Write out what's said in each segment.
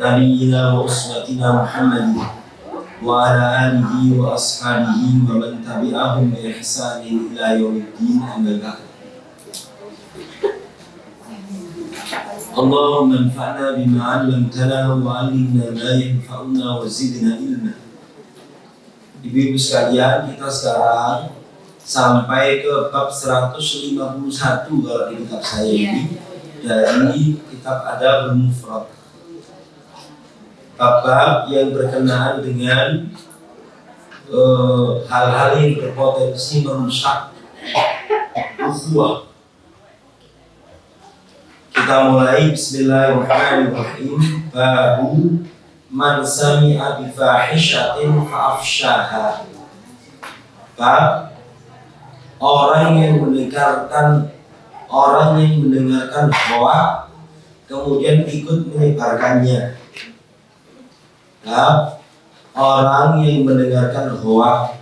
نبينا وأسوتنا محمد وعلى آله وأصحابه ومن تبعهم بإحسان إلى يوم الدين أما بعد. اللهم انفعنا بما علمتنا وعلمنا ما ينفعنا وزدنا علما. Ibu-ibu sekalian, kita sekarang sampai ke bab 151 kalau di kitab saya ini, dari kitab Adabul Mufrad. Bab yang berkenaan dengan hal-hal yang berpotensi merusak ukhuwah. Kita mulai, bismillahirrahmanirrahim. Babu man sami'a bi fahishatin fa'afshaha. Bab orang yang mendengarkan hoak kemudian ikut menyebarkannya. Bab orang yang mendengarkan hoak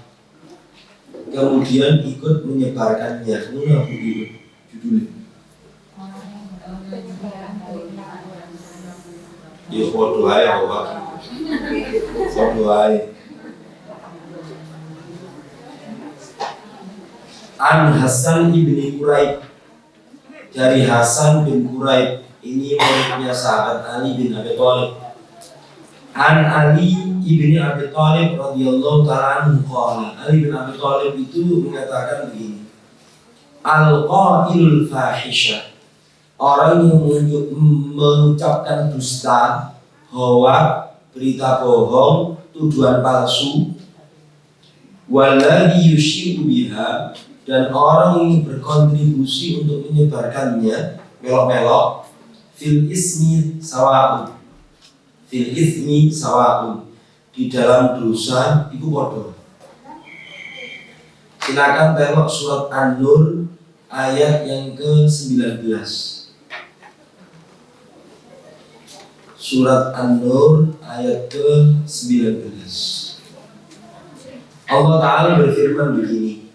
kemudian ikut menyebarkannya. Ini apa judulnya? Ya bodoh aja hoak. Bodoh aja. An Hasan ibni Quraib, dari Hasan bin Quraib, ini muridnya sahabat Ali bin Abi Thalib. An Ali ibni Abi Thalib radhiyallahu ta'ala anhu qala, Ali bin Abi Thalib itu mengatakan begini: Al-qailul fahisha, orang yang mengucapkan dusta, hoak, berita bohong, tuduhan palsu, walladhi yushiru biha, dan orang yang berkontribusi untuk menyebarkannya, melok-melok, fil ismi sawa'un, di dalam dosa itu bodoh. Silakan tengok surat An-Nur ayat yang ke-19. Surat An-Nur ayat ke-19. Allah Ta'ala berfirman begini: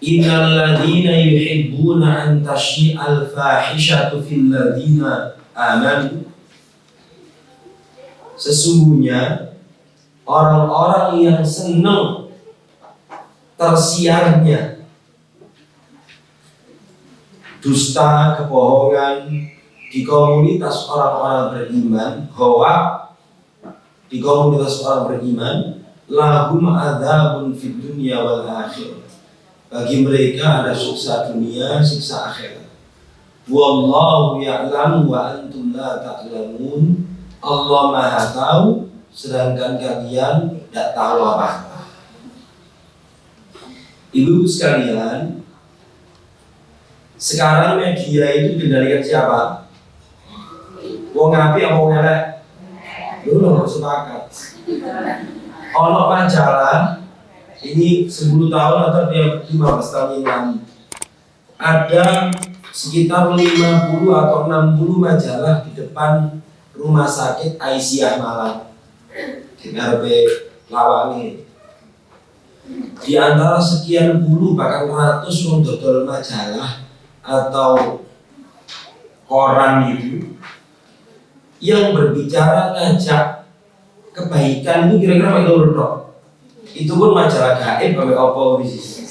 Innal ladzina yuhibbuna an tashi'al fahishatu fil ladzina amanu. Sesungguhnya orang-orang yang senang tersiarnya dusta, kebohongan di komunitas orang-orang beriman, hoak di komunitas orang beriman, lahum adzabun fid dunya wal akhirah. Bagi mereka ada siksa dunia, siksa akhirat. Wallahu ya'lamu wa antum la ta'lamun. Allah Maha tahu, sedangkan kalian tidak tahu apa-apa. Ibu sekalian, sekarang media itu dikendalikan siapa? Wong apik apa wong elek? Dulu nggak sepakat. Ono majalah ini 10 tahun atau 15 tahun yang lalu, ada sekitar 50 atau 60 majalah di depan rumah sakit Aisyah Malang di RP Lawangi. Di antara sekian puluh bahkan ratus dodol majalah atau koran itu yang berbicara ngajak kebaikan itu kira-kira pakai urut. Itu pun majalah gaib pakai apa di sini.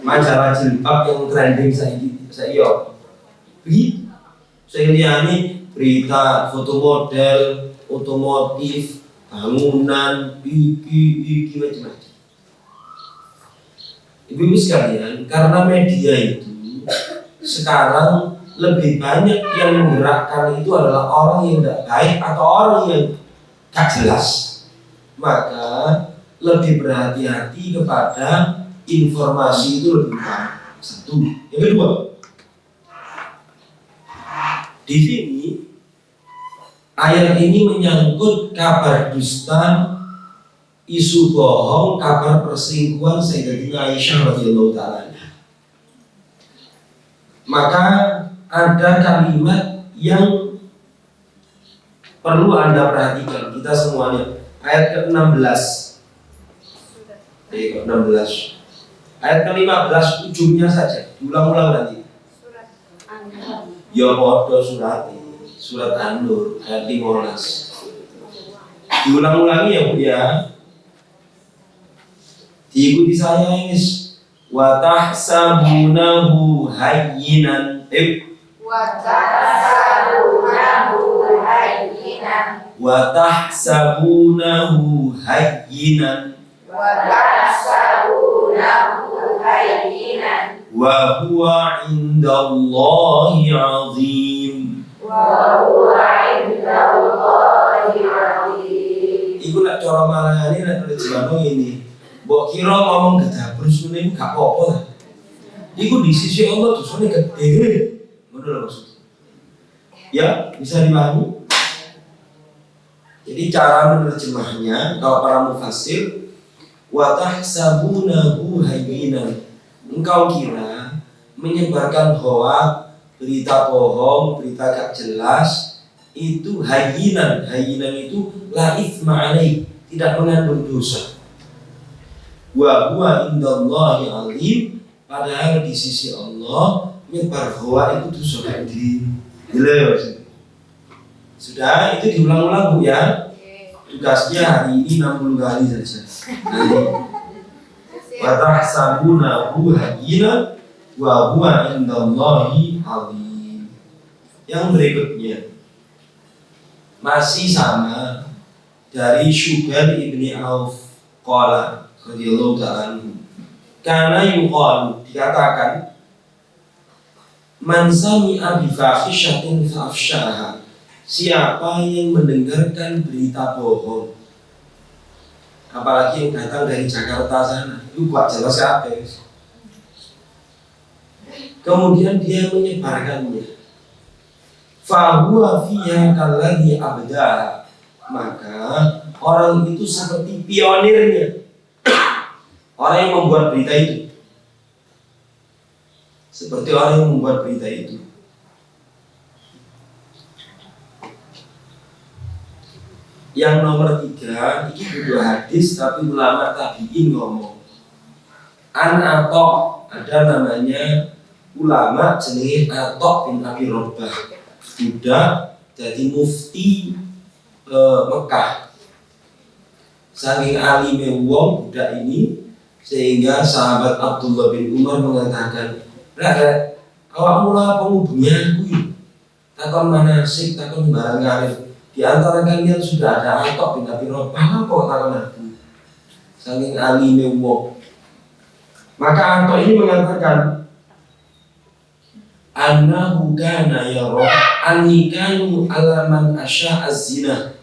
Majalah jilbab yang trending saya ini berita foto model, otomotif, bangunan, iki macam-macam. Ibu-ibu sekalian, karena media itu sekarang lebih banyak yang menggerakkan itu adalah orang yang tidak baik atau orang yang gak jelas, maka lebih berhati-hati kepada informasi itu lebih baik. Satu. Yang kedua, di sini ayat ini menyangkut kabar dusta, isu bohong, kabar perselingkuhan Sayyidatina Aisyah radhiyallahu ta'ala. Maka ada kalimat yang perlu Anda perhatikan, kita semuanya. Ayat ke-16. Ayat ke-15 ujungnya saja, diulang-ulang nanti. Ya bodoh surat surat An-Nur ayat 15. Diulang-ulangi ya Bu ya. Diikuti saya ini. Wa tahsabunahu hayyinan wa tahsabunahu hayyinan wa tahsabunahu hayyinan wa huwa indallahi azim. Iku nak cara malangane nek terjemahno ini. Mbok kira ngomong gedabur sune gak apa-apa ta. Iku di sisi Allah dosane gede. Ngono lho maksud. Ya, bisa dipahami? Jadi cara menerjemahnya kalau para mufassir wa tahsabunahu hayyinan. Engkau kira menyebarkan hoak, berita bohong, berita gak jelas itu hayyinan. Hayyinan itu la itsma alaih, tidak mengandung dosa. Wa huwa indallahi azim, padahal di sisi Allah menyebar hoak itu dosa gede. Jelas. Sudah, itu diulang-ulang Bu ya. Tugasnya hari ini 60 kali saja. Nanti wa tahsabunahu hayyinan wa huwa indallahi azim. Yang berikutnya masih sama dari Syuban ibni Auf qala radhiyallahu ta'ala anhu. Karena yuqalu, dikatakan man sami'a bi fahishatin fa'afshaha. Siapa yang mendengarkan berita bohong, apalagi yang datang dari Jakarta sana, itu buat jelas apa? Kemudian dia menyebarkannya, fahuwa fiha kalladhi abdaha, maka orang itu seperti pionirnya, orang yang membuat berita itu, seperti orang yang membuat berita itu. Yang nomor 3, ini butuh hadis tapi ulama tabi'in ngomong. An-Atok, ada namanya ulama jenenge Atok bin Abi Robah, budak jadi mufti Mekah. Saking alime wong budak ini sehingga sahabat Abdullah bin Umar mengatakan, "Rek, awak mula penghubungnya kuwi. Takon manasik, takon barang karir. Di antara kalian sudah ada Atok bin Abi Robah, apa takon aku?" Saking alime wong. Maka Atok ini mengatakan, "Annahu kana yara annikanu alaman asya az-zina."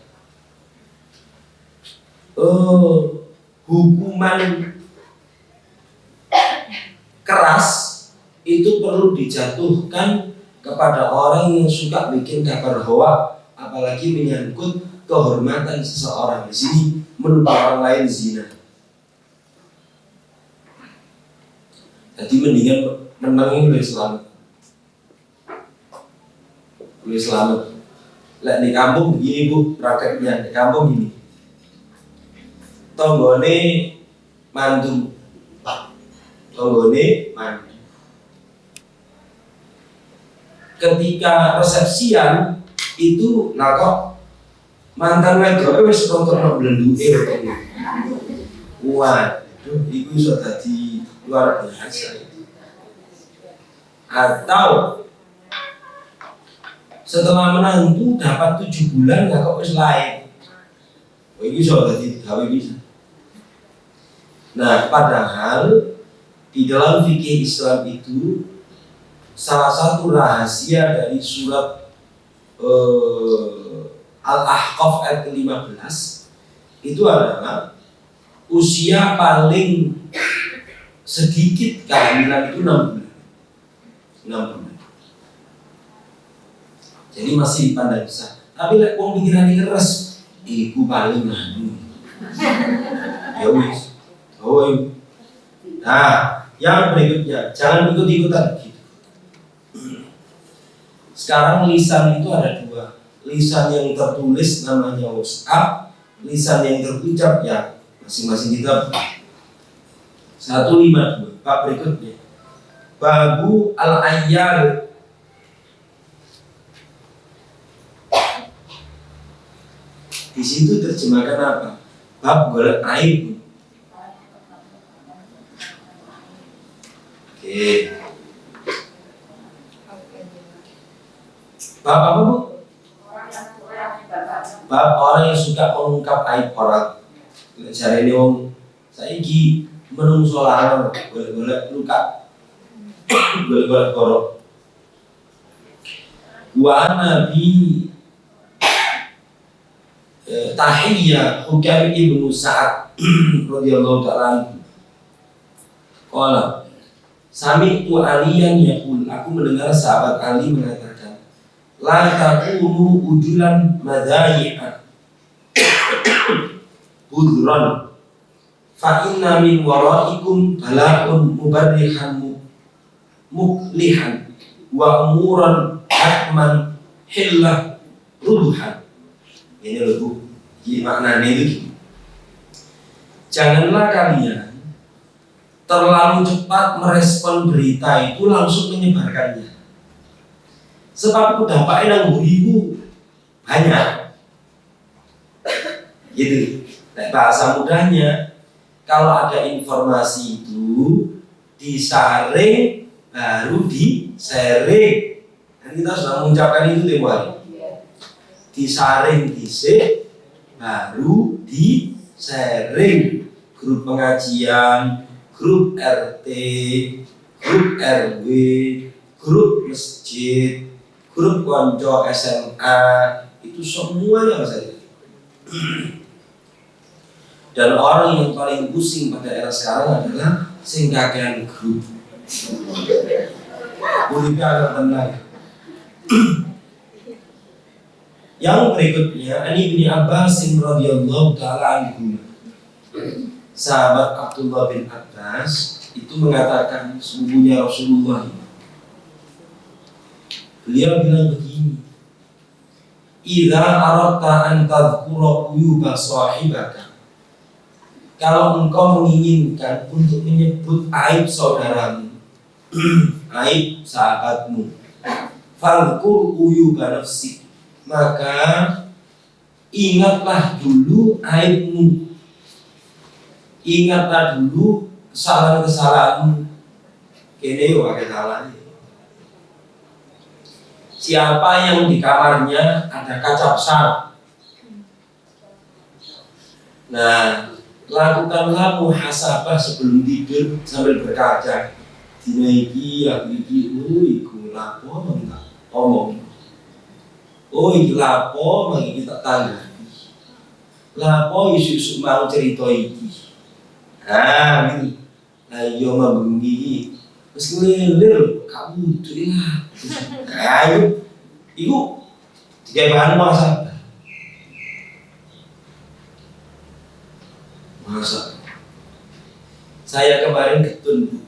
Hukuman keras itu perlu dijatuhkan kepada orang yang suka bikin kabar hoak, apalagi menyangkut kehormatan seseorang. Di sini menuduh orang lain zina. Jadi mendingan menangin lebih selamat. Lebih selamat. Lah di kampung begini Bu, prakteknya di kampung gini. Tonggone mantu. Ketika resepsian itu lah kok mantan wedoke wis tonton blenduke. Waduh, itu iso dadi luar biasa itu. Atau setelah menantu dapat 7 bulan lah kok wis lain. Iki iso dadi gawe bisa. Nah, padahal di dalam fikih Islam itu salah satu rahasia dari surat Al-Ahqaf ayat ke-15 itu adalah usia paling sedikit kehamilan itu 6 bulan. 6 bulan. Jadi masih dipandang besar. Tapi lek wong pikirane keres, iku paling anu. Ya wis. Oh, nah, yang berikutnya, jangan ikut-ikutan gitu. Sekarang lisan itu ada 2. Lisan yang tertulis namanya WhatsApp, lisan yang terucap ya masing-masing kita 152. Bab berikutnya, Babu al-ayyar. Di situ terjemahkan apa? Bab golek aib. Oke. Bab apa bu? Bab orang yang suka mengungkap aib orang. Cara ini om, saya gi menungso larang, golek luka, golek korok. Wa Nabi Tahiyya Hukam ibnu Sa'ad radhiyallahu ta'ala qala sami'tu Aliyan yaqul, aku mendengar sahabat Ali mengatakan, la takunu ujulan madhayi'a budran fa inna min waraikum bala'un mubarrihan muklihan wa umuran hakman hillah ruduhan. Ini loh bu, ini maknanya itu. Janganlah kalian terlalu cepat merespon berita itu langsung menyebarkannya. Sebab dampaknya nang buriku banyak. Gitu. Nah, bahasa mudahnya, kalau ada informasi itu disaring baru di-sharing. Dan kita sudah mengucapkan itu tempo hari. Disaring dhisik baru di-sharing. Grup pengajian, grup RT, grup RW, grup masjid, grup konco SMA, itu semuanya harus ada. Dan orang yang paling pusing pada era sekarang adalah sing kakean grup. Kulitnya agak tenang. Yang berikutnya, Ani bin Abbas radhiyallahu ta'ala anhu, sahabat Abdullah bin Abbas itu mengatakan, sesungguhnya Rasulullah, beliau bilang begini, idza aradta an tadhkura uyuba sahibaka, kalau engkau menginginkan untuk menyebut aib saudaramu, aib sahabatmu, fadhkur uyuba nafsik, maka ingatlah dulu aibmu, ingatlah dulu kesalahan-kesalahanmu. Kene yo akeh salahane. Siapa yang di kamarnya ada kaca besar? Nah, lakukanlah muhasabah sebelum tidur sambil berkaca. Dina iki aku iki iku lapo enggak omong. Oh iki lapo mangi tak tanggapi. Lapo isu-isu mau cerita iki. Ah, ini. Lah iya mah bengi. Wis ngelir kamu tuh ya. Ayo. Iku tiga bahan muhasabah. Masa saya kemarin ketun bu,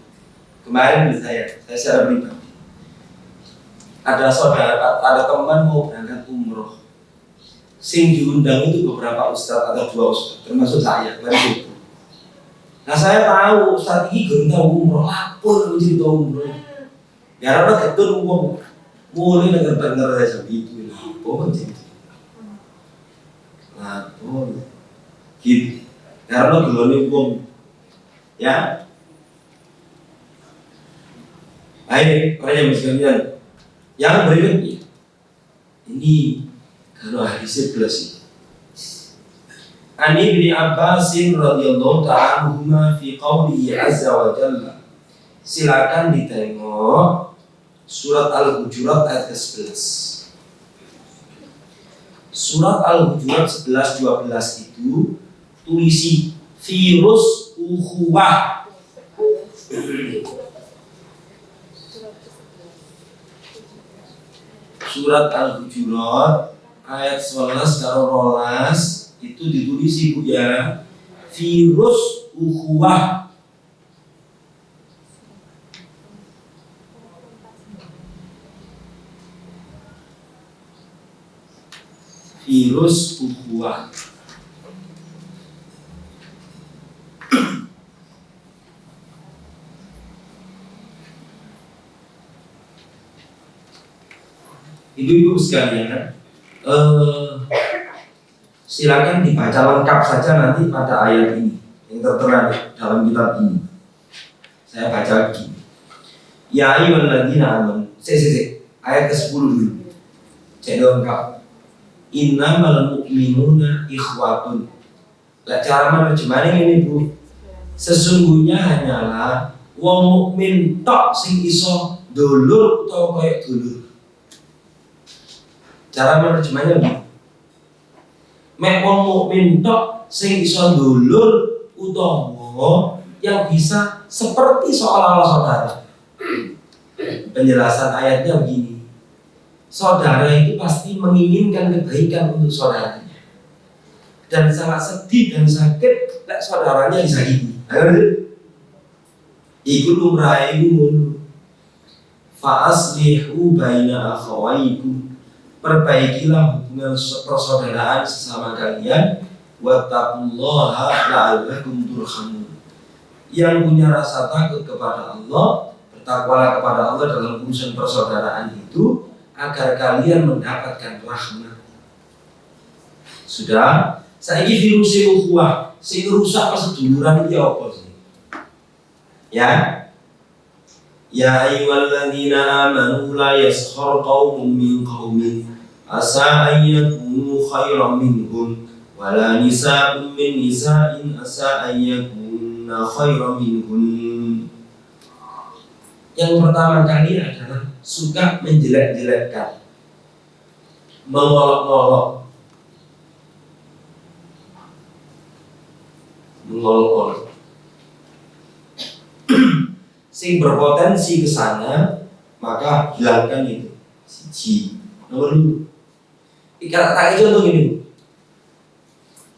kemarin saya secara pribadi ada saudara, ada teman mau berangkat umroh, sing diundang itu beberapa ustadz atau dua ustadz, termasuk saya kemarin itu. Nah saya tahu ustadz ini gak tahu umroh, lapor menjadi tahu umroh. Ya karena ketun uang, mulai dengar saya itu, lapor menjadi, lapor, gitu. Karena gelone wong ya. Baik, para sekalian. Yang berikutnya ini kalau hadis 11 Ani bin Abbas radhiyallahu ta'ala anhuma fi qoulihi azza wa jalla. Silakan ditengok surat Al-Hujurat ayat 11. Surat Al-Hujurat 11-12 itu tulisi virus ukhuwah. Surat Al-Hujurat ayat 11 karo 12 itu ditulisi bu ya, virus ukhuwah. Virus ukhuwah. Ibu-ibu sekalian, Silakan dibaca lengkap saja nanti pada ayat ini yang tertera dalam kitab ini. Saya baca begini. Ya ayyuhalladzina amanu. Ayat ke-10 dulu. Cek lengkap. Innamal mu'minuna ikhwatun. Lah cara menerjemahnya ini Bu. Sesungguhnya hanyalah wong mukmin tok sing iso dulur utawa koyo dulur. Cara menerjemahnya Bu. Mek wong mukmin tok sing iso dulur utawa yang bisa seperti seolah-olah saudara. Penjelasan ayatnya begini. Saudara itu pasti menginginkan kebaikan untuk saudaranya. Dan sangat sedih dan sakit lek saudaranya disakiti. Iku lumrah iku ngono. Fa aslihu baina akhawaikum. Perbaikilah hubungan persaudaraan sesama kalian. Wattaqullaha la'allakum turhamun. Yang punya rasa takut kepada Allah, bertakwalah kepada Allah dalam urusan persaudaraan itu agar kalian mendapatkan rahmat. Sudah, saiki virus ukhuwah sing rusak perseduluran iki apa sih? Ya. Ya ayyuhalladzina amanu la yaskhar qaumun min qaumin asa an yakunu khairan minhum wala nisa'un min nisa'in asa an yakunna khairan minhum. Yang pertama kali adalah suka menjelek-jelekkan, mengolok-olok, sing berpotensi ke sana, maka hilangkan itu. Siji. Nomor 2. Tak contoh gini.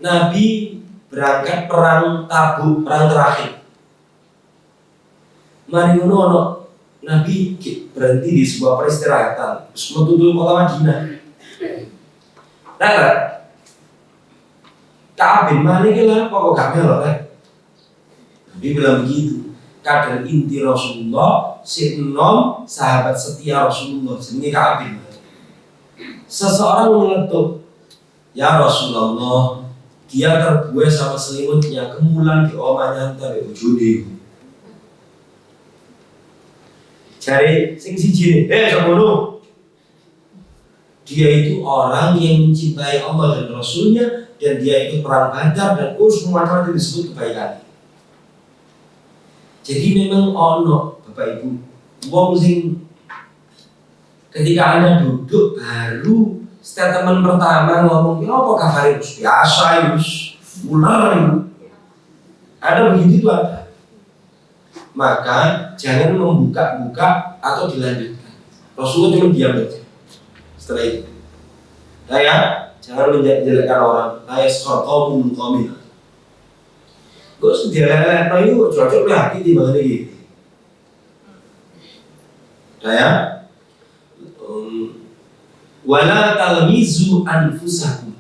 Nabi berangkat perang Tabuk, perang terakhir. Mari ngono Nabi berhenti di sebuah peristirahatan, terus menuju kota Madinah. Nah, Ka'ab bin Malik lah, kok gak melok kan? Nabi bilang begitu. Kader inti Rasulullah, si enom sahabat setia Rasulullah, jenenge Ka'ab bin Malik. Seseorang meletup, ya Rasulullah, dia terbuai sama selimutnya, kemulan di omanya ntar bojone. Cari sing siji semono. Dia itu orang yang mencintai Allah dan Rasulnya, dan dia ikut perang Badar dan semua itu disebut kebaikan. Jadi memang ono Bapak Ibu, wong sing ketika Anda duduk baru statement pertama ngomong, ya apa kabar itu? Biasa itu, ular. Ada begitu tuh ada. Maka jangan membuka-buka atau dilanjutkan. Rasulullah cuma diam aja. Setelah itu, ya, jangan menjelekkan orang. Ayat qaumun qaumin. Gue sudah leleh, itu cocok lagi di mana ini. Ya, wala talmizu anfusakum.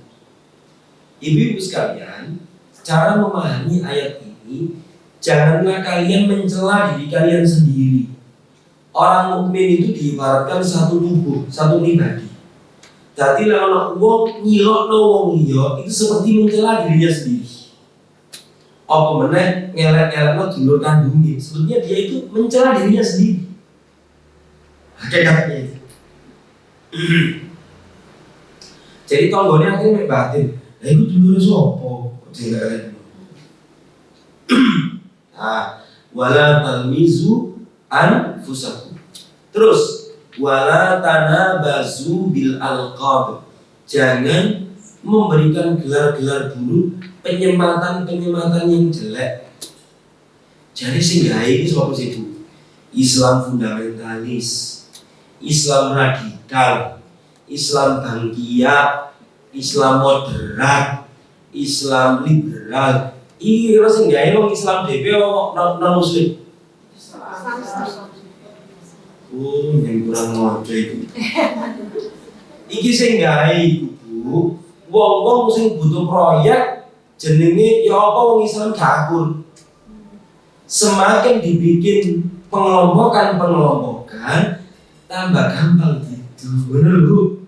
Ibu-ibu sekalian, cara memahami ayat ini, janganlah kalian mencela diri kalian sendiri. Orang mukmin itu diibaratkan satu tubuh, satu pribadi. Jadi kalau wong nyilokno wong liya itu seperti mencela dirinya sendiri. Apa meneh ngelek-ngelekno dulur kandungnya. Sebetulnya dia itu mencela dirinya sendiri. Hakikatnya itu. Jadi tonggone akhirnya mek batin. Lah iku dulure sapa? Kok jelek. Wala talmizu anfusakum. Terus wala tanabazu bil alqab. Jangan memberikan gelar-gelar buruk, penyematan-penyematan yang jelek. Jadi sing gawe iki sapa sih Bu? Islam fundamentalis, Islam radikal, Islam bangkiyat, Islam moderat, Islam liberal. Iki kira sing gawe wong Islam dhewe non muslim. Oh, yang kurang ngojo itu. Iki sing gawe Bu, wong-wong sing butuh proyek jenenge ya apa wong Islam gabur. Semakin dibikin pengelompokan tambah gampang gitu. Bener Bu.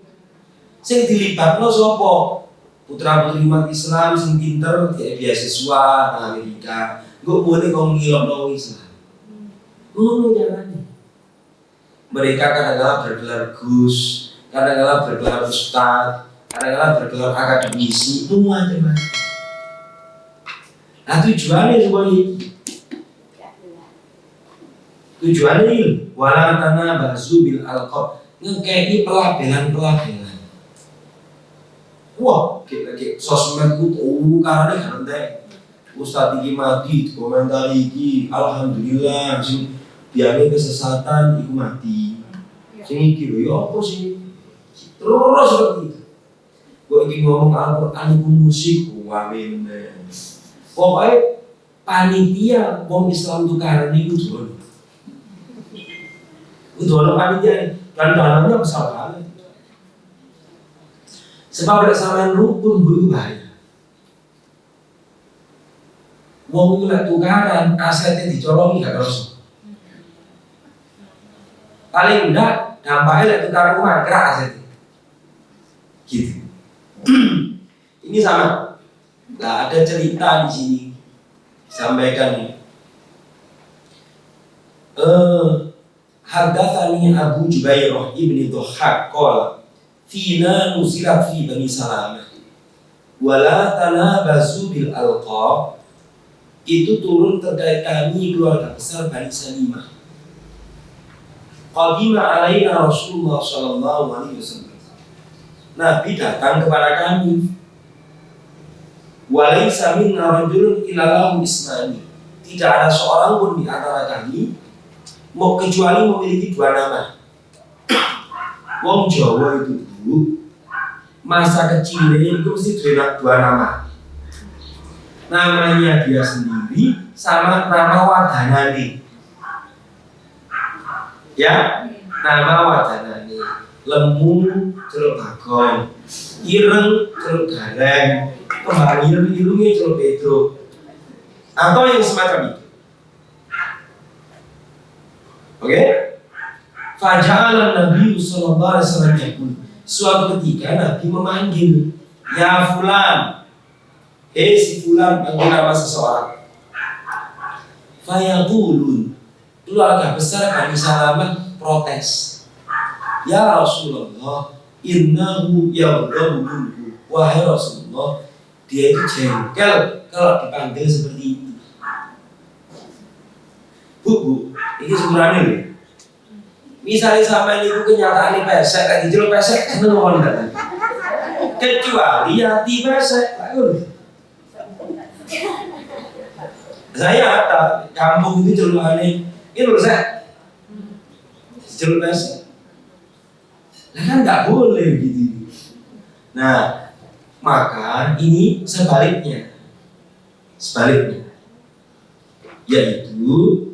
Sing dilibatno sapa? putra putri umat Islam sing pinter kayak beasiswa nang Amerika, nggak boleh kau ngilok Islam. Ngono caranya. Mereka kadang-kadang bergelar Gus, kadang-kadang bergelar Ustadz, kadang-kadang bergelar akademisi, macam-macam. Nah tujuannya semua ini. Tujuannya ini, wala tanah basu bil alqab, ngekei pelabelan. Wah, kayak sosmed itu karena kan penting. Ustadz iki mati, komentar iki, alhamdulillah, sing biarnya kesesatan iku mati. Sing iki lho ya apa sih? Terus seperti itu. Kok iki ngomong Al-Qur'an iku musik, wamin. Pokoknya panitia wong Islam tukaran iku dono. Dono panitia dan dananya besar banget. Sebab bersamaan rukun itu bahaya. Wong mulai tukaran asetnya dicolongi gak terus. Paling enggak dampaknya lek tukar rumah kerak asetnya. Gitu. Ini sama. Nah, ada cerita di sini sampaikan. Haddatsani Abu Jubairah ibni Dhahhak qala fina nusirat fi Bani Salamah wala tanabazu bil alqab, itu turun terkait kami keluarga besar Bani Salimah. Qadima alaina Rasulullah sallallahu alaihi wasallam, Nabi datang kepada kami. Walaysa minna rajulun illa lahu ismani, tidak ada seorang pun di antara kami kecuali memiliki dua nama. Wong Jawa itu dulu masa kecilnya itu mesti dua nama. Namanya dia sendiri sama nama wadanane. Ya, nama wadanane. Lemu celuk bagong, ireng celuk gareng, kembang irungnya celuk Pedro, atau yang semacam itu. Oke? Faja'ala Nabi sallallahu alaihi wasallam yaqul, suatu ketika Nabi memanggil, ya fulan, si fulan, panggil nama seseorang. Fayaqulun, keluarga besar Bani Salamah protes, ya Rasulullah, innahu yaghdabu, wahai Rasulullah, dia itu jengkel kalau dipanggil seperti itu. Bu, ini sebenarnya nih. Misalnya sampai itu kenyataan pesek, kayak gitu pesek, seneng ngomong enggak? Kecuali hati pesek, saya ada kampung itu celuannya, ini loh saya, celuk pesek. Nah kan nggak boleh gitu. Nah, maka ini sebaliknya, yaitu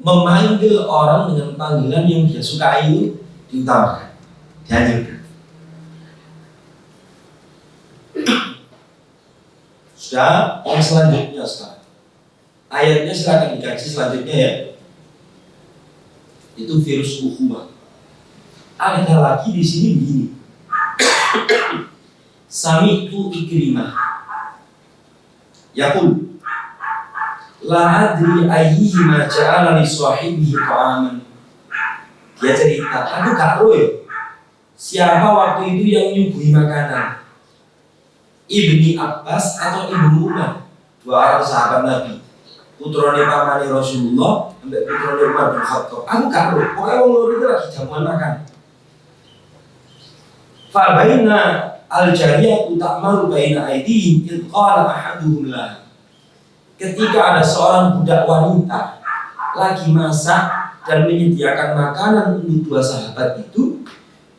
memanggil orang dengan panggilan yang dia sukai itu diutamakan, dianjurkan. Sudah, yang selanjutnya sekarang. Ayatnya silakan dikaji selanjutnya ya. Itu virus ukhuwah. Ada lagi di sini begini. Sami'tu Ikrimah yaqul la adri ayyihima ja'ala li sahibihi ta'aman. Dia cerita, aku gak tahu ya siapa waktu itu yang nyuguhi makanan, Ibni Abbas atau Ibnu Umar, dua orang sahabat Nabi, putrane pamane Rasulullah sampai putrane Umar bin Khattab. Aku gak tahu, pokoknya orang loro itu lagi jamuan makan. Fa baina al-jariyatu ta'malu baina aydihim id qala ahaduhum la. Ketika ada seorang budak wanita lagi masak dan menyediakan makanan untuk dua sahabat itu,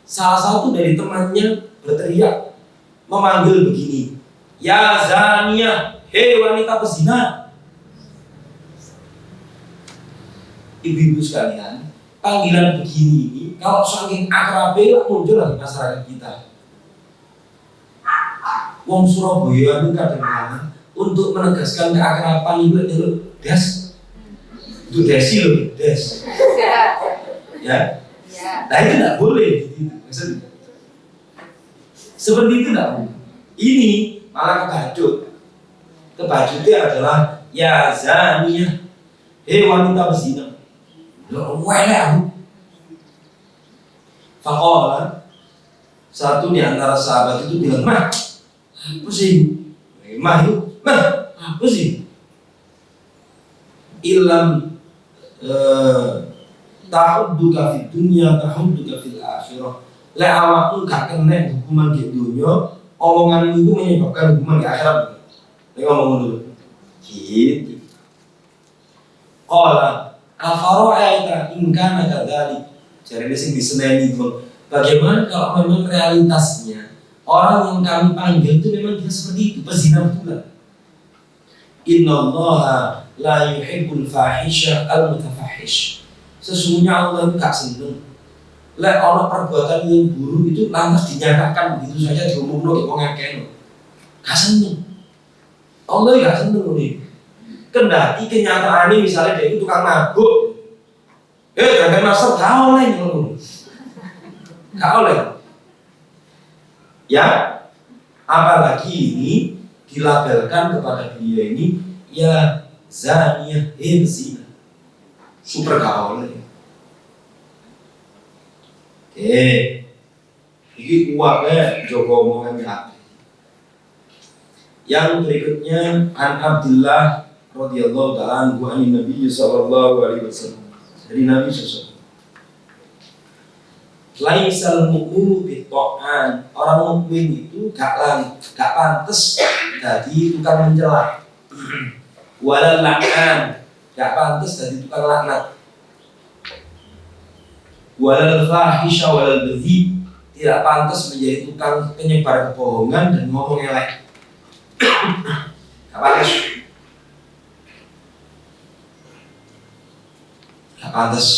salah satu dari temannya berteriak memanggil begini, ya zaniyah, hei wanita pezina. Ibu-ibu sekalian, panggilan begini ini kalau saking akrabnya muncul di masyarakat kita. Wong Surabaya itu kadang-kadang untuk menegaskan keakraban itu des, itu desi loh, des. Ya, nah itu tidak boleh gitu. Maksudnya seperti itu tidak boleh. Ini malah kebacut. Kebacutnya adalah ya zaniyah, hei wanita berzina. Welek aku. Faqala, satu di antara sahabat itu bilang, "Mah, apa sih? Mah itu, mah, apa sih? Ilam tahudduka fid dunya tahudduka fil akhirah." Lek awakmu gak kena hukuman di dunia, omonganmu itu menyebabkan hukuman di akhirat. Lek ngomong dulu. Gitu. Qala afara'aita in kana kadzalik. Jadi sing diseneni pun. Bagaimana kalau memang realitasnya orang yang kami panggil itu memang dia seperti itu, pezina betulan. Innallaha la yuhibbul fahisha al-mutafahish. Sesungguhnya Allah itu gak seneng lek ana perbuatan yang buruk itu lantas dinyatakan begitu saja diumumno ke wong akeh. Gak seneng. Allah gak seneng ini. Kendati kenyataannya misalnya dia itu tukang mabuk. Jangan masuk gak oleh ngono. Gak oleh. Ya, apalagi ini dilabelkan kepada dia ini ya zaniyah zina. Super gak oleh. Oke. Ini kuatnya Joko omongan gak. Yang berikutnya an Abdullah radhiyallahu ta'ala anhu an Nabi sallallahu alaihi wasallam. Dari Nabi sallallahu laisal mu'minu bitta'an. Orang mukmin itu gak pantes jadi tukang mencela. Walal la'an, gak pantes jadi tukang laknat. Walal fahisha walal badhi, tidak pantas menjadi tukang penyebar kebohongan dan ngomong elek. Gak pantas. Gak pantas.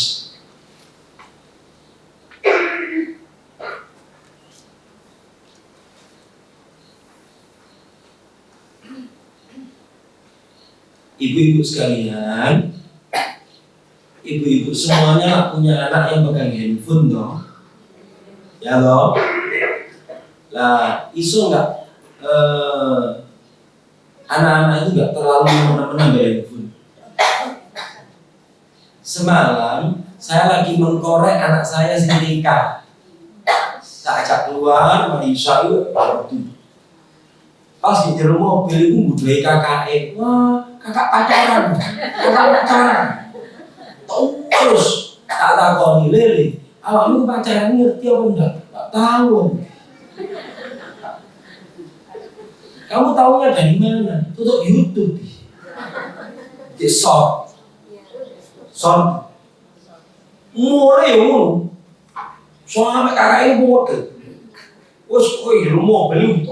Ibu-ibu sekalian, ibu-ibu semuanya punya anak yang pegang handphone dong, ya dong. Lah, isu nggak anak-anak itu nggak terlalu menang-menang handphone. Semalam saya lagi mengkorek anak saya Sintika. Saya ajak keluar, Marisa itu waktu. Pas di dalam mobil itu budaya kakak, wah kakak pacaran. Terus tak takoni lele, awakmu pacaran ngerti apa enggak? Tak tahu. Kamu tahunya dari mana? Tutup YouTube. Di short. Mulai ngono. Soalnya kakak ini bodoh. Wes di rumah beli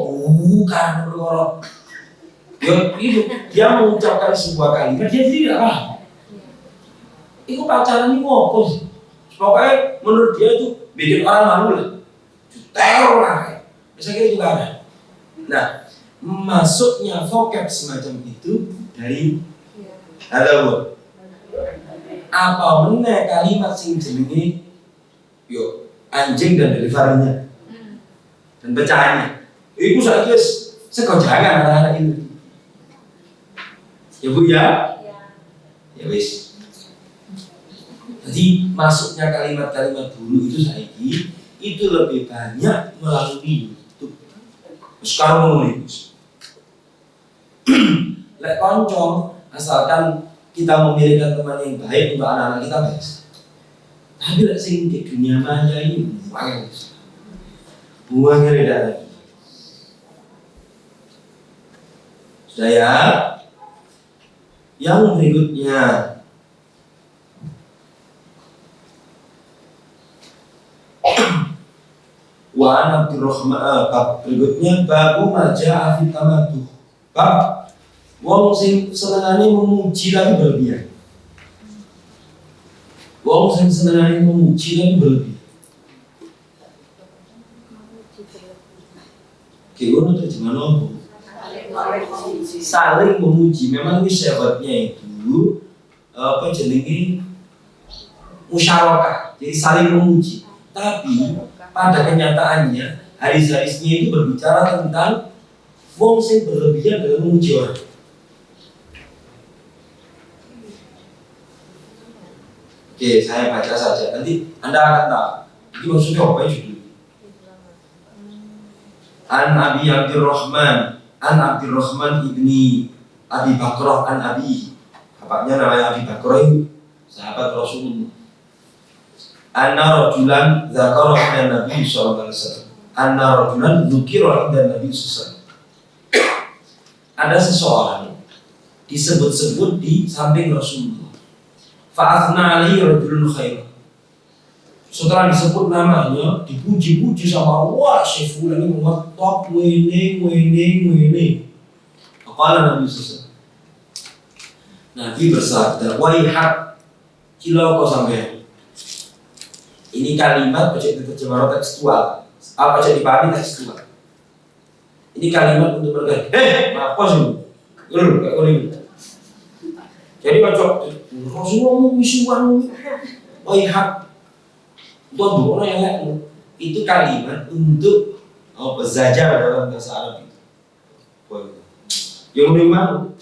kan perkara. Ya itu dia mengucapkan sebuah kalimat dia tidak paham. Itu pacaran ini apa sih? Pokoknya menurut dia itu bikin orang malu lah. Teror lah. Misalnya itu ada. Nah, masuknya vocab semacam itu dari halo. Apa meneh kalimat sing jenenge yo anjing dan deliverynya dan pecahannya. Iku saiki wis sego jangan anak-anak itu. Ya Bu ya? Ya wis. Jadi masuknya kalimat-kalimat dulu itu saiki itu lebih banyak melalui YouTube. Sekarang menulis. Lek konco asalkan kita memilihkan teman yang baik untuk anak-anak kita guys. Tapi lek sing di dunia maya ini buangnya tidak lagi. Sudah ya? Yang berikutnya wa Abdurrahman bab berikutnya babu maja afit tamatu. Bab wong sing senengane memuji lan berlebihan. Wong sing senengane memuji lan berlebihan. Gimana terjemahan apa? Saling memuji. Memang ini syaratnya itu apa jenenge musyarakah. Jadi saling memuji. Tapi pada kenyataannya hadis-hadisnya itu berbicara tentang Wong sing berlebihan dalam memuji orang. Oke, saya baca saja. Nanti Anda akan tahu. Ini maksudnya apa ya judul? An Abi Abdurrahman ibni Abi Bakrah an Abi. Bapaknya namanya Abi Bakrah itu sahabat Rasulullah. Anna rajulan dzakara inda Nabi sallallahu alaihi wasallam. Anna rajulan dzukira inda Nabi sallallahu alaihi wasallam. Ada seseorang disebut-sebut di samping Rasulullah. Fa'athna alaihi rajulun khair. Setelah disebut namanya, dipuji-puji sama wah Syekh Fulan ini top wene. Kepala Nabi SAW. Nabi bersabda, waihat kilo kau sampai. Ini kalimat baca diterjemah tekstual. Apa baca dipahami tekstual. Ini kalimat untuk berkata, apa sih? Kayak gini. Jadi baca Rasulullah mau misuan, waihat. Tuan orang yang lain itu kalimat untuk berzajar dalam bahasa Arab itu. Yang memang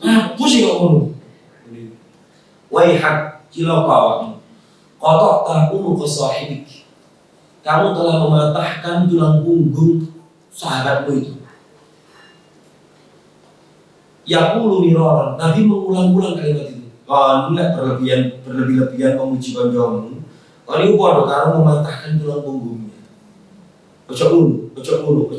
apa sih kamu? Waihat kilo kawam, kotok takumu ke sahibik. Kamu telah mematahkan tulang punggung sahabatmu itu. Yaqulu miraran. Nabi mengulang-ulang kalimat itu. Kalau tidak berlebih-lebihan memuji kancamu. Kalau itu bodoh karena mematahkan tulang punggungnya. Ojo mulu.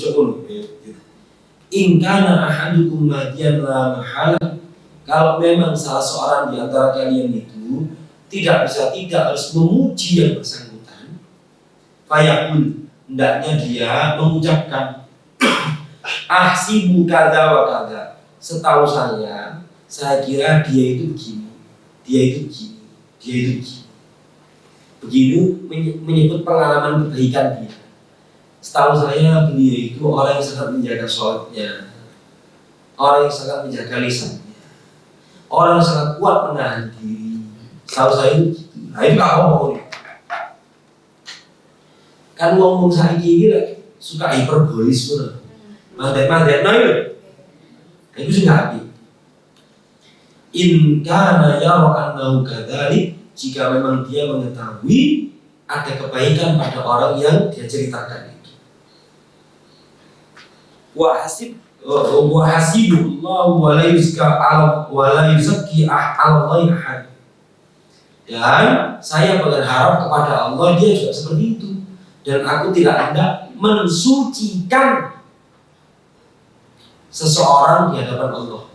In kana ahadukum madiyan la mahala. Kalau memang salah seorang di antara kalian itu tidak harus memuji yang bersangkutan. Fayaqul, hendaknya dia mengucapkan ahsibu kadza wa kadza. Setahu saya kira dia itu begini. Begitu menyebut pengalaman kebaikan dia. Setahu saya beliau itu orang yang sangat menjaga sholatnya, orang yang sangat menjaga lisannya, orang yang sangat kuat menahan diri. Setahu saya itu gitu. Nah itu gak ngomong nih. Kan ngomong saya ini suka hiperbolis pun. Mandet-mandet, nah itu sih gak habis. In kana yara annahu kadzalik. Jika memang dia mengetahui ada kebaikan pada orang yang dia ceritakan itu. Wa hasibullahu wa la yuzakki ahad. Dan saya berharap kepada Allah dia juga seperti itu. Dan aku tidak hendak mensucikan seseorang di hadapan Allah.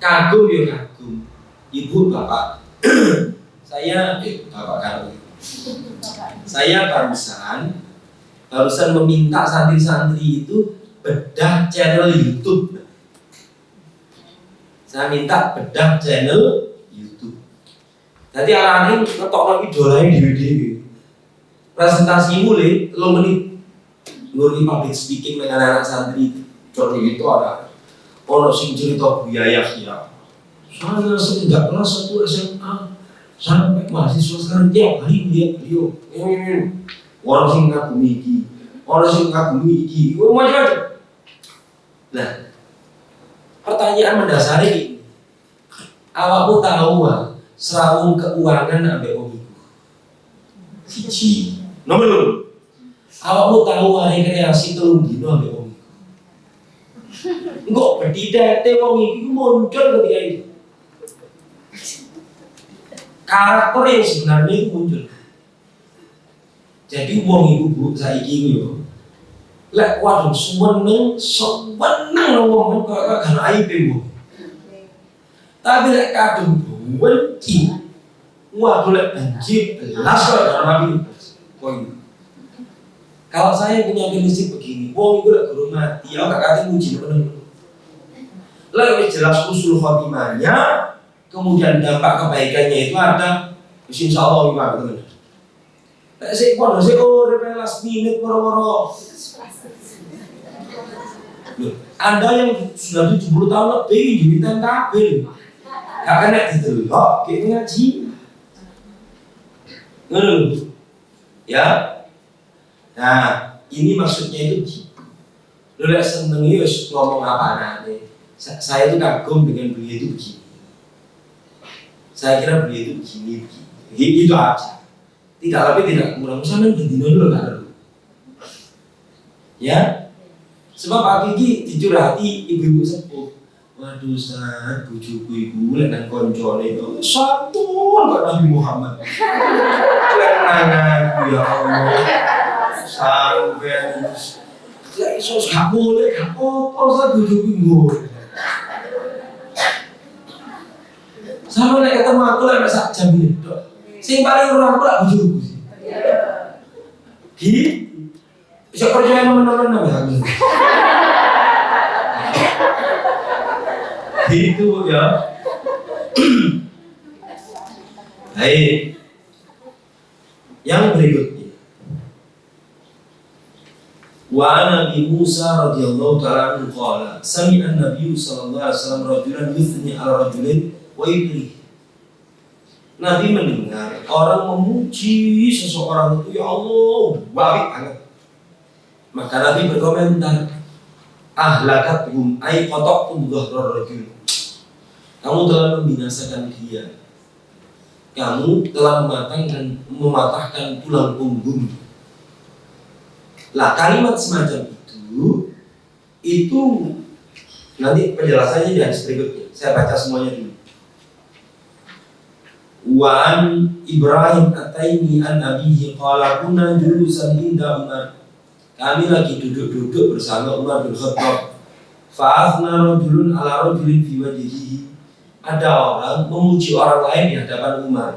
Kagum ya kagum. Ibu, bapak, saya barusan meminta santri-santri itu bedah channel YouTube. Saya minta bedah channel YouTube. Jadi arahnya ngetok idolanya di presentasi mulai 3 menit ngurus public speaking dengan anak santri. Contoh itu ada ono sing cerita biaya ya. Saya sejak kelas 1 SMA sampai mahasiswa sekarang tiap hari lihat beliau. Orang sing ngagumi iki, macam-macam. Nah, pertanyaan mendasari ini, awakmu tahu serawung keuangan ambek wong iku? Siji. Nomor 2. Awakmu tahu rekreasi 3 dino ambek wong iku? Engko bedidate wong iku muncul ketika itu. Karakter yang sebenarnya itu muncul. Jadi wong iku Bu saiki yo. Lek waduh seneng wong kok kan aib Bu. Tapi lek kadung benci. Waduh lek benci belas kok karena poin. Kalau saya punya prinsip begini, wong iku lek guru mati, aku gak kate muji meneng. Lek wis jelas usul khotimahnya, kemudian dampak kebaikannya itu ada, insyaallah gimana teman. Lek sik padha sik urip last minute moro-moro. Anda yang sudah 70 tahun lebih duitan kabel. Gak kena didelok kayak ngaji. Ngono. Ya. Nah, ini maksudnya itu Lu lihat seneng yus ngomong apa anaknya. Saya itu kagum dengan beliau itu begini. Saya kira beliau itu begini. Itu aja. Tidak lebih tidak kurang. Misalnya bendino dulu kan dulu. Ya. Sebab hakiki dicurhati ibu-ibu sepuh. Waduh Ustaz, bujuku ibu lek nang koncone itu santun kok Nabi Muhammad. Lek nang aku ya Allah. Sampai lek iso gak boleh gak apa-apa Ustaz bujuku ibu. Sama lek ketemu aku lek sak jam itu. Sing paling ora aku lek bujuku sih. Bisa percaya teman-teman ya. Itu ya. Baik. Yang berikutnya. Wa Nabi Musa radhiyallahu ta'ala anhu qala sami'a an-nabiy sallallahu alaihi wasallam rajulan yuthni 'ala rajulin wa yudri. Nabi mendengar orang memuji seseorang itu, ya Allah, baik banget. Maka Nabi berkomentar, ahlakathum ay qata'tum dhahrar rajul. Kamu telah membinasakan dia. Kamu telah mematahkan tulang punggung. Lah kalimat semacam itu nanti penjelasannya di hadis berikutnya. Saya baca semuanya dulu. Wa an Ibrahim ataini an abihi qala kunna julusan inda Umar. Kami lagi duduk-duduk bersama Umar bin Khattab. Fa'athna rajulun ala rajulin fi wajhihi. Ada orang memuji orang lain di hadapan Umar.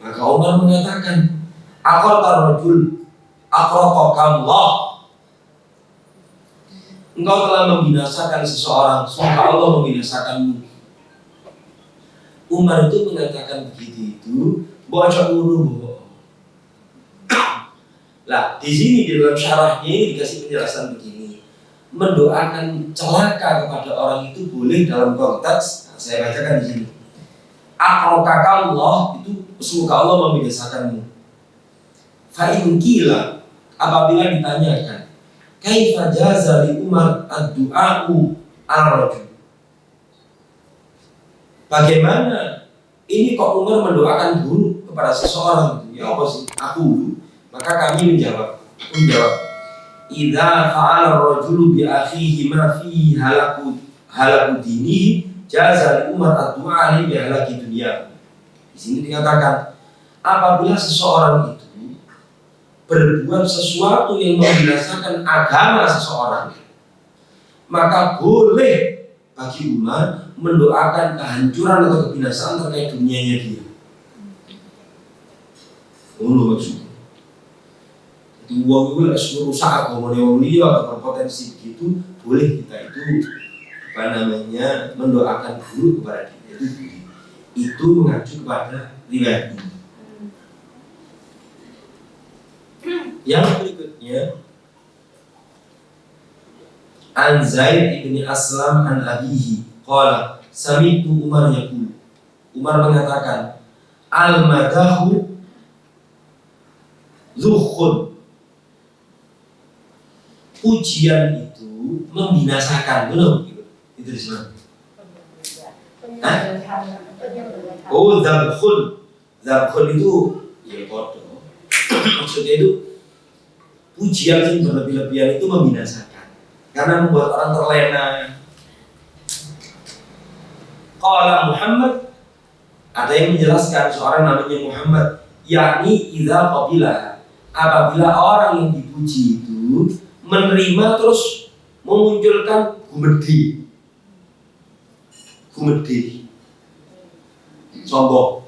Maka Umar mengatakan, aqatar rajul aqraqakallah. Engkau telah membinasakan seseorang, semoga Allah membinasakanmu. Umar itu mengatakan begitu itu, bocah ulu. Lah, di sini di dalam syarahnya ini dikasih penjelasan begini. Mendoakan celaka kepada orang itu boleh dalam konteks, nah, saya bacakan di sini. Aqraqakallah itu semoga Allah membinasakanmu. Fa in qila, apabila ditanyakan, kaifa jaza li Umar ad-du'a'u ar-rajul. Bagaimana ini kok Umar mendoakan buruk kepada seseorang? Ya apa sih? Aku. Maka kami menjawab. Idza fa'ala ar-rajulu bi akhihi ma fihi halaku dinihi jaza li Umar ad-du'a li bi halaki dunya. Di sini dikatakan apabila seseorang itu berbuat sesuatu yang membinasakan agama seseorang, maka boleh bagi Umar mendoakan kehancuran atau kebinasaan terkait dunianya dia. Maksudnya itu uang itu harus rusak agamanya orang liya atau berpotensi begitu, boleh kita itu mendoakan buruk kepada dia. Itu mengacu kepada riwayat ini. Yang berikutnya, An Zaid bin Aslam an abihi qala sami'tu Umar yaqul. Umar mengatakan, al-madahu zukhun. Pujian itu membinasakan, belum? Itu disebut. Oh, zabkhun itu ya bodoh. Maksudnya itu pujian yang berlebih-lebihan itu membinasakan karena membuat orang terlena. Qala Muhammad, ada yang menjelaskan seorang namanya Muhammad, yakni idza qabila, apabila orang yang dipuji itu menerima terus memunculkan gumedi sombong.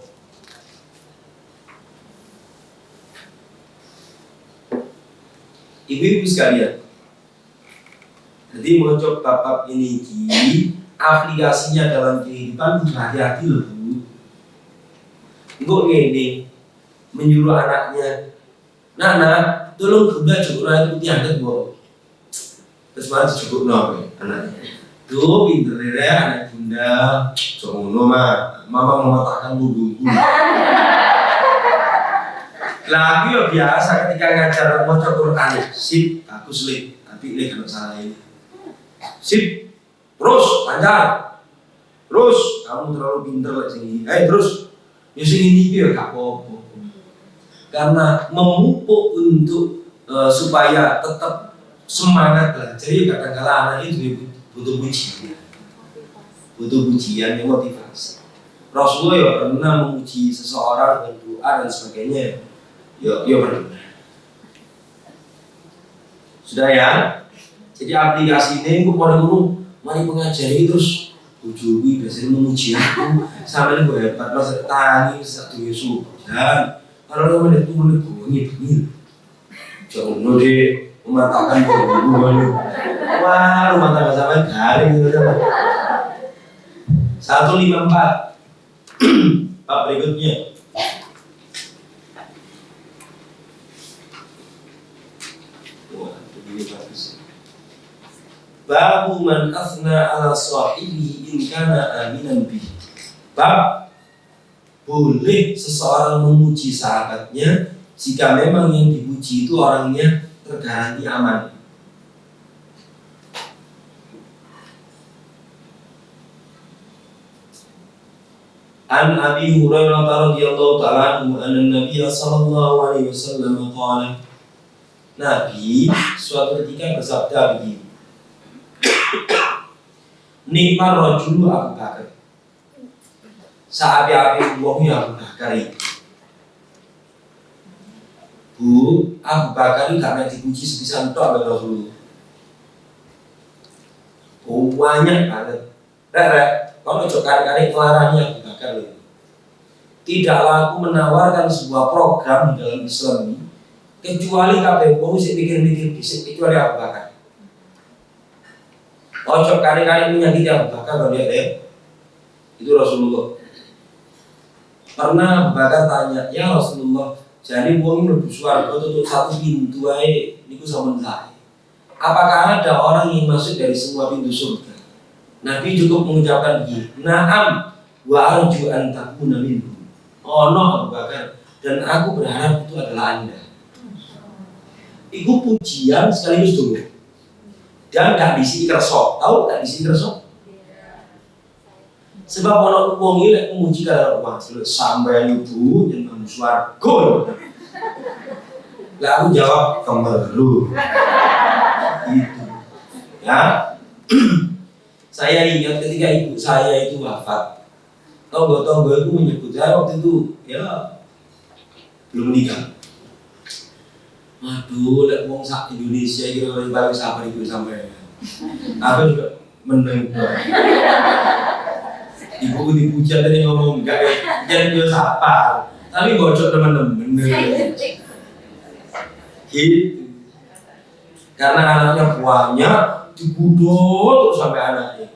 Ibu-ibu sekalian, jadi mencoba bab ini aplikasinya dalam kehidupan hati-hati loh. Engkau ini menyuruh anaknya, Nana, tolong bunda cukup air putih hangat bu. Terus mana cukup nabe anaknya. Tuh pinter ya anak bunda, cukup mama mematahkan bumbu. Lagu ya biasa ketika ngajar baca Quran, sip, aku sulit, tapi ini kalau salah ini. Sip. Terus lancar. Terus kamu terlalu pinter lah sing. Terus ya sing ini ya gak apa-apa. Karena memupuk untuk supaya tetap semangat belajar ya kadang-kala anak itu butuh pujian. Butuh pujian yang motivasi. Rasulullah ya pernah memuji seseorang dengan doa dan sebagainya. Ya pernah. Sudah ya. Jadi aplikasi ini aku pada dulu mari mengajari terus ujubi biasanya memuji aku sampai gue hebat mas tangi satu Yesus dan kalau kamu lihat bunyi jangan deh mematahkan bunyi wah rumah tangga sampai garing gitu 154 bab berikutnya. Babu man athna ala sahibihi in kana aminan bihi. Bab boleh seseorang memuji sahabatnya jika memang yang dipuji itu orangnya tergaranti aman. An Abi Hurairah radhiyallahu ta'ala anhu anna Nabiy sallallahu alaihi wasallam qala. Nabi suatu ketika bersabda begini. Nikmar rajulu Abu Bakar. Saapi-api wong ya Abu Bakar itu. Bu, Abu Bakar itu karena dipuji sepisan tok oleh Rasulullah. Oh, banyak banget. Rek, kalau ojo kali-kali kelarangnya Abu Bakar loh. Tidak laku menawarkan sebuah program di dalam Islam ini kecuali kabeh wong sing pikir-pikir dhisik kecuali Abu Bakar. Ojo kali-kali menyakiti Abu Bakar kalau dia itu Rasulullah. Pernah Abu Bakar tanya, ya Rasulullah, jadi wong mlebu swarga tutup satu pintu ae niku sampeyan saya. Apakah ada orang yang masuk dari semua pintu surga? Nabi cukup mengucapkan begini, na'am wa arju an takuna minhum. Ono Abu Bakar dan aku berharap itu adalah Anda. Iku pujian sekaligus dulu. Dan gak disi kerso, tahu gak disi kerso? Sebab orang wong iki memuji karo Allah sampai ibu yang swarga. Lah aku jawab kemerlu. Gitu. Ya. Saya ingat ketika ibu saya itu wafat. Tonggo-tonggo itu menyebut saya waktu itu ya belum menikah. Aduh, lihat wong sak Indonesia kira orang paling sabar itu sampai. Aku juga meneng. Ibu dipuji ada yang ngomong enggak ya, jangan dia sabar. Tapi bocor teman-teman. Gitu. Karena anaknya banyak, dibudot terus sampai anaknya.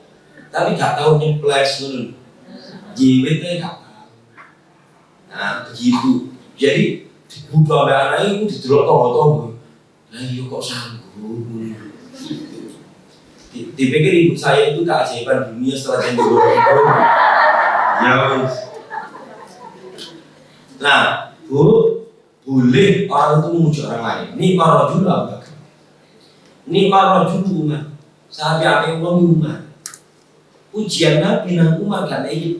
Tapi gak tahu nyeples dulu. Jiwitnya gak tahu. Nah begitu. Jadi dibudot sampai anaknya itu didelok tonggo-tonggo. Nah iya kok sanggup. Dipikir ibu saya itu keajaiban dunia setelah jendol. Ya wis. Nah, boleh orang itu memuji orang lain. Ini marojul apa? Ini marojul umat. Sahabat apa yang umat. Ujian Nabi nang umat kan itu.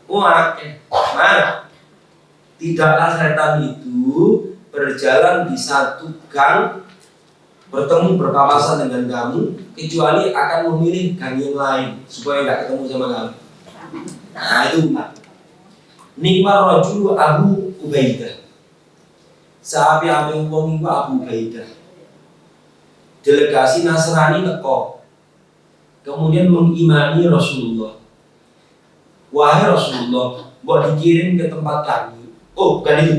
Umat, mana? Tidaklah setan itu berjalan di satu gang bertemu berpapasan dengan kamu kecuali akan memilih gang yang lain supaya nggak ketemu sama kamu. Nah itu umat. Nikmar rajulu Abu Ubaidah. Sahabat yang wong iku Abu Ubaidah. Delegasi Nasrani teko. Kemudian mengimani Rasulullah. Wahai Rasulullah, mbok dikirim ke tempat kami. Oh, bukan itu.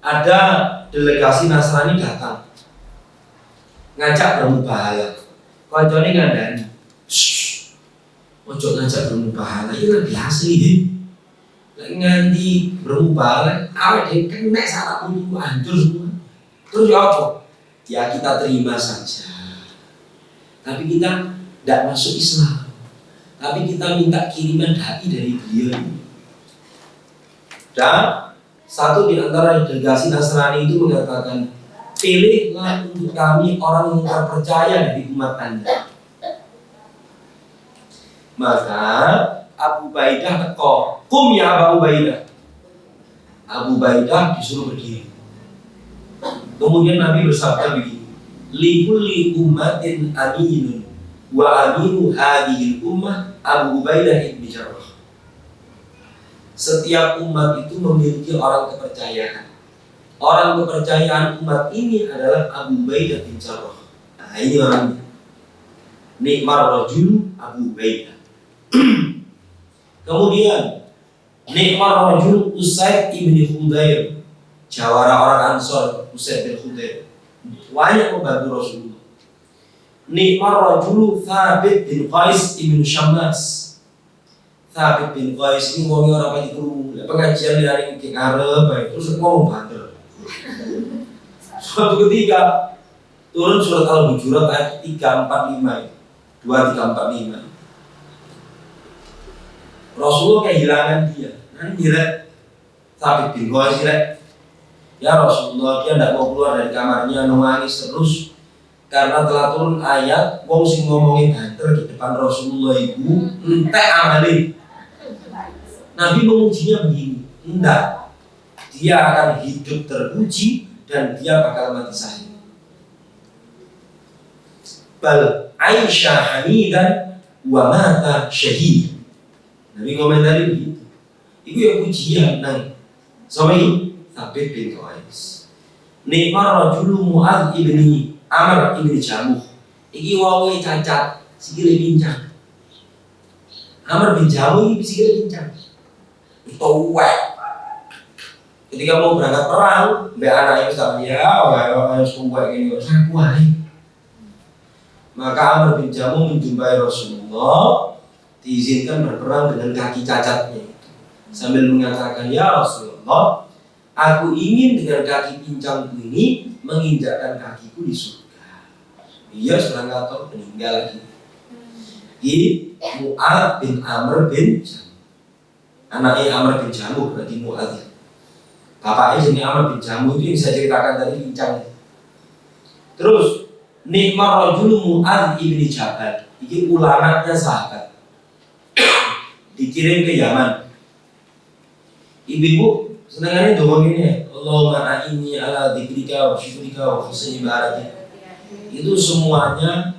Ada delegasi Nasrani datang. Ngajak bermubahalah. Kancane ngandani. Ojo ngajak bermubahalah, iki lebih asli ya. Lek nganti bermubahalah, awake dhewe kena salah pun hancur semua. Terus ya apa? Ya kita terima saja. Tapi kita tidak masuk Islam. Tapi kita minta kiriman dai dari beliau. Dan satu di antara delegasi Nasrani itu mengatakan, pilihlah untuk kami orang yang terpercaya dari umat Anda. Maka Abu Ubaidah teko. Kum ya Abu Ubaidah. Abu Ubaidah disuruh berdiri. Kemudian Nabi bersabda begini, likulli ummatin aminun wa aminu hadhil ummah Abu Ubaidah ibn Jarrah. Setiap umat itu memiliki orang kepercayaan. Orang kepercayaan umat ini adalah Abu Ubaidah bin Jarrah. Nah, ini orangnya. Nikmar rajul Abu Ubaidah. Kemudian nikmar rajul Usaid ibn Khudair, jawara orang Ansor Usaid bin Khudair, banyak membantu Rasulullah. Nikmar rajul Thabit bin Qais ibn Syammas. Thabit bin Qais ini ngomongnya orang pasti kerungu. Pengajian dari ke Arab, terus ngomong banter. Suatu ketika turun surat Al-Hujurat ayat 345, 2345. Rasulullah kehilangan dia. Nanti lihat Thabit bin Qais lihat, ya Rasulullah, dia tidak mau keluar dari kamarnya, nangis terus karena telah turun ayat wong sing ngomongin banter di depan Rasulullah itu entek amalin. Nabi mengujinya begini, enggak, dia akan hidup terpuji dan dia bakal mati syahid. Bal Aisyah hamidan wa mata syahid. Nabi komentari begitu. Itu ya pujian nang. Sama ini Thabit bin Qais. Nikmar rajulu Mu'adz ibni Amr ibni Jamuh. Iki wong cacat, sikile pincang. Amr bin Jamuh iki sikile pincang. Tuwek. Ketika mau berangkat perang, mbak anaknya misalnya, ya, harus tuwek ini, aku aja. Maka Amr bin Jamuh menjumpai Rasulullah, diizinkan berperang dengan kaki cacatnya, sambil mengatakan, ya Rasulullah, aku ingin dengan kaki pincangku ini menginjakkan kakiku di surga. Dia sudah ngatur meninggal lagi. Di Mu'adz bin Amr bin Jamuh. Anaknya Amr bin Jamuh berarti Mu'adz. Bapaknya jenis Amr bin Jamuh itu yang saya ceritakan tadi pincang. Terus nikmar rajul Mu'adz ibni Jabal. Ini ulamanya sahabat. Dikirim ke Yaman. Ibu senangannya doang ini, Allahumma a'inni ala dzikrika wa syukrika wa husni ibadatik. Itu semuanya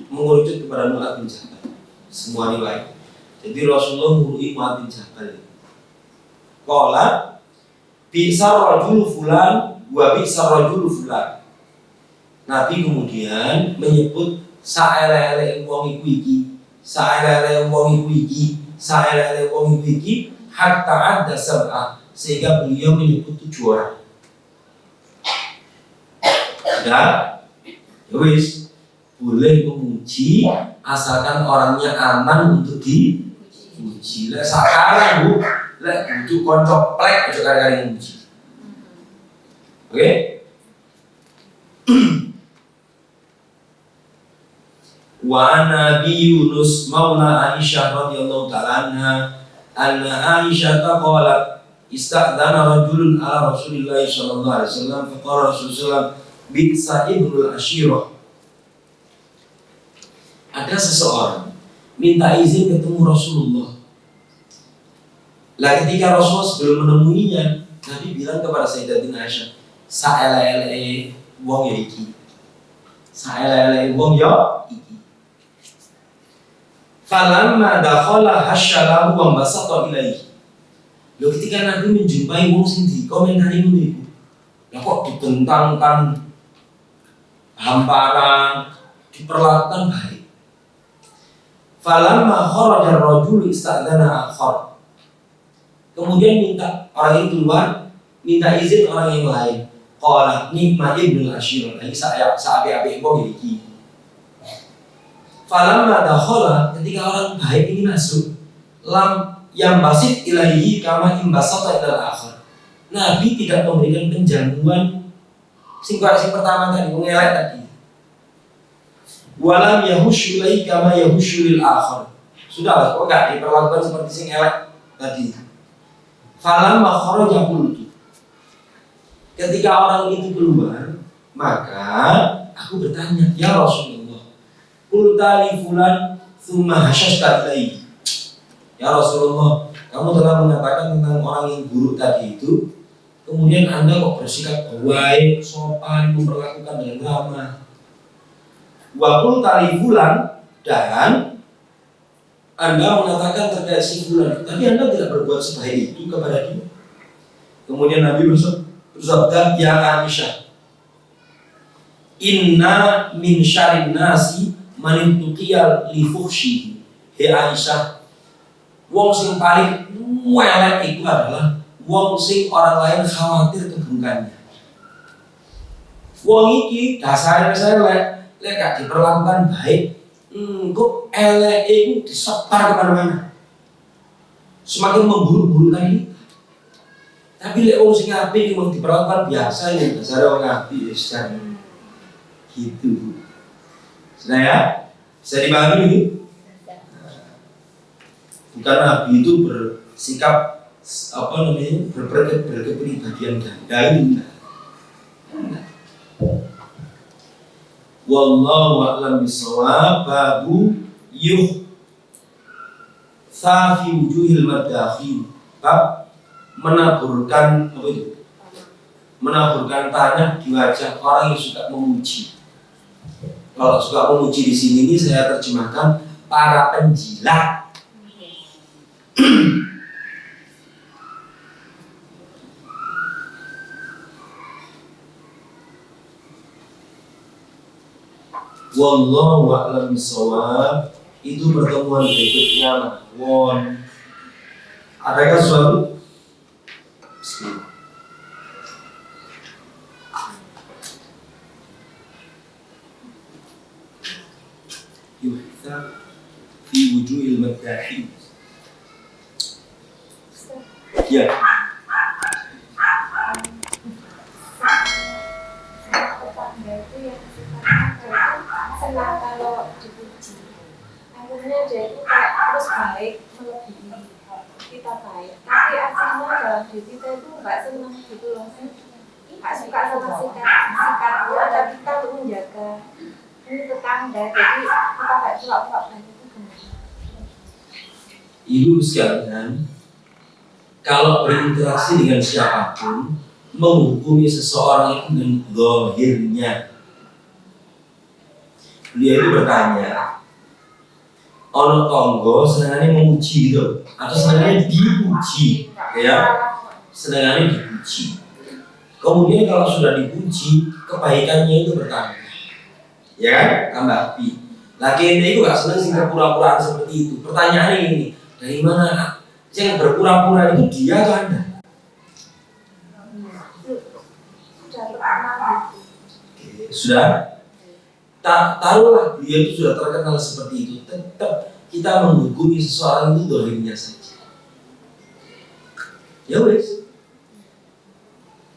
mengerucut kepada Mu'adz bin Jabal. Semua riwayat. Jadi Rasulullah ngurui Mu'adz bin Jabal. Qala bi'sar rajul fulan wa bi'sar rajul fulan. Nabi kemudian menyebut saelek-elek wong iku iki, saelek-elek wong iku iki, saelek-elek wong iku iki, hatta ada sab'ah, sehingga beliau menyebut 7 orang. Dan wis boleh memuji asalkan orangnya aman untuk dipuji. Lah sekarang Bu, lek butuh konco plek aja kali-kali memuji. Oke? Wa Nabi Yunus maula Aisyah radhiyallahu ta'ala anha anna Aisyah qalat ista'dana rajulun ala Rasulillah sallallahu alaihi wasallam faqala Rasulullah bi'sa ibnul ashirah. Ada seseorang minta izin ketemu Rasulullah. Lah ketika Rasulullah sebelum menemuinya, Nabi bilang kepada Sayyidatina Aisyah, saelele wong ya iki. Saelele wong ya iki. Falamma dakhala hasyalahu wa basata ilaihi. Loh ketika Nabi menjumpai wong sing dikomentari ngono iku. Lah kok ditentangkan hamparan, diperlakukan baik. Falamma kharaja ar-rajul ista'dana akhar. Kemudian minta orang itu keluar, minta izin orang yang lain. Qala nikma ibnul ashirah. Ini saya ape-ape wong iki. Falamma dakhala, ketika orang baik ini masuk, lam yang basit ilahi kama imbasata ilal akhir. Nabi tidak memberikan penjamuan sing pertama tadi, mengelak tadi. Walam yahusyu ilahi kama yahusyu lil akhir. Sudah, kok enggak diperlakukan seperti sing elek tadi. Falamma kharaja qultu. Ketika orang itu keluar, maka aku bertanya, ya Rasulullah, qulta li fulan tsumma hasyashta ilaihi. Ya Rasulullah, kamu telah mengatakan tentang orang yang buruk tadi itu, kemudian Anda kok bersikap baik, sopan, memperlakukan dengan ramah. Wa qulta li fulan, dan Anda mengatakan terkait si fulan, tapi Anda tidak berbuat sebaik itu kepada dia. Kemudian Nabi bersabda, ya Aisyah, inna min syarrin nasi man tuqiyal li fuhsyihi. Hei Aisyah, wong sing paling elek itu adalah wong sing orang lain khawatir keburukannya. Wong iki dasarnya elek, lek gak diperlakukan baik, kok elek itu disebar kemana-mana, semakin memburuk-burukkan ini. Tapi lek wong sing apik memang diperlakukan biasa ya, dasarnya wong apik ya, gitu. Sudah ya? Bisa dipahami ini? Bukan Nabi itu bersikap berkepribadian ganda ini. Wallahu a'lam bishawab. Babu safi wujuhil madakhin. Bab menaburkan apa itu? Menaburkan tanah di wajah orang yang suka memuji. Kalau suka memuji di sini ini saya terjemahkan para penjilat. Wallahu a'lam bishawab. Itu pertemuan berikutnya mawon. Adakah sesuatu? Bismillah. Yuhta fi wujuhil maddahin. Ya. Tetangga itu yang senang kalau dipuji. Akhirnya dia itu kayak terus baik melebihi kita baik. Tapi aslinya dalam diri kita itu nggak senang gitu loh. Nggak suka sama sikap ada kita untuk menjaga ini tetangga. Jadi kita nggak suka baik itu gimana? Ibu sekalian, kalau berinteraksi dengan siapapun, menghukumi seseorang itu dengan zahirnya. Beliau itu bertanya, ono tonggo senangannya memuji gitu, atau senangannya dipuji, ya, senangannya dipuji. Kemudian kalau sudah dipuji, kebaikannya itu bertambah, ya kan, tambah api. Lagi ini itu gak seneng sih berpura-puraan seperti itu. Pertanyaannya ini, dari mana yang berpura-pura itu dia atau Anda? Sudah? Taruhlah dia itu sudah terkenal seperti itu, tetap kita menghukumi seseorang itu dohirnya saja. Ya wes,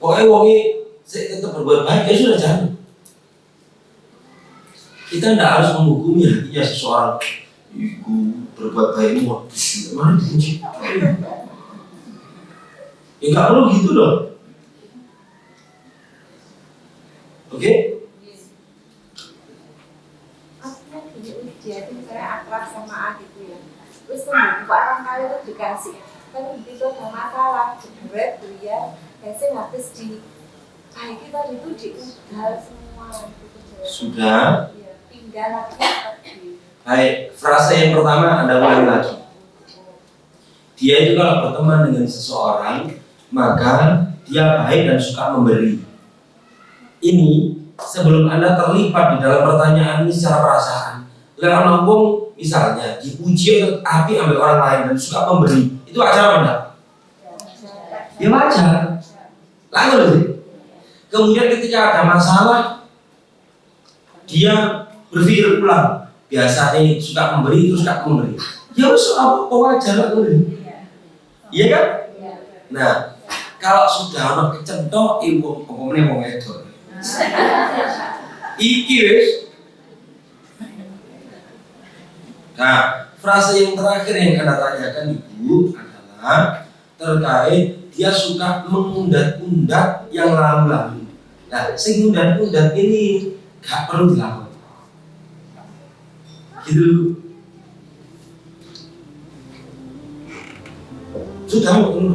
pokoknya wongi saya tetap berbuat baik, ya sudah jangan. Kita tidak harus menghukumi hatinya seseorang. Ibu berbuat baik modus, mana dipuji? Ya nggak perlu gitu dong. Oke? Artinya gini, dia itu misalnya akrab sama A gitu ya. Terus kemudian orang kali itu dikasih, kan begitu ada masalah, jebret dia, biasanya habis di baik kita itu diudal semua gitu. Sudah. Ya, pindah lagi seperti. Baik, frase yang pertama Anda ulangi lagi. Dia itu kalau berteman dengan seseorang, maka dia baik dan suka memberi. Ini sebelum Anda terlibat di dalam pertanyaan ini secara perasaan. Lewat ngomong misalnya dipuji atau api ambil orang lain dan suka memberi, itu wajar apa enggak? Ya wajar. Lalu sih. Kemudian ketika ada masalah, dia berpikir ulang. Biasanya suka memberi, terus suka memberi. Ya wis apa wajar lah tuh. Iya kan? Nah, kalau sudah anak kecentok, ibu pokoknya mau ngedor. Iki wis. Nah, frase yang terakhir yang Anda tanyakan Ibu adalah terkait dia suka mengundat-undat yang lalu-lalu. Nah, sing undat-undat ini gak perlu dilakukan. Gitu. Sudah betul.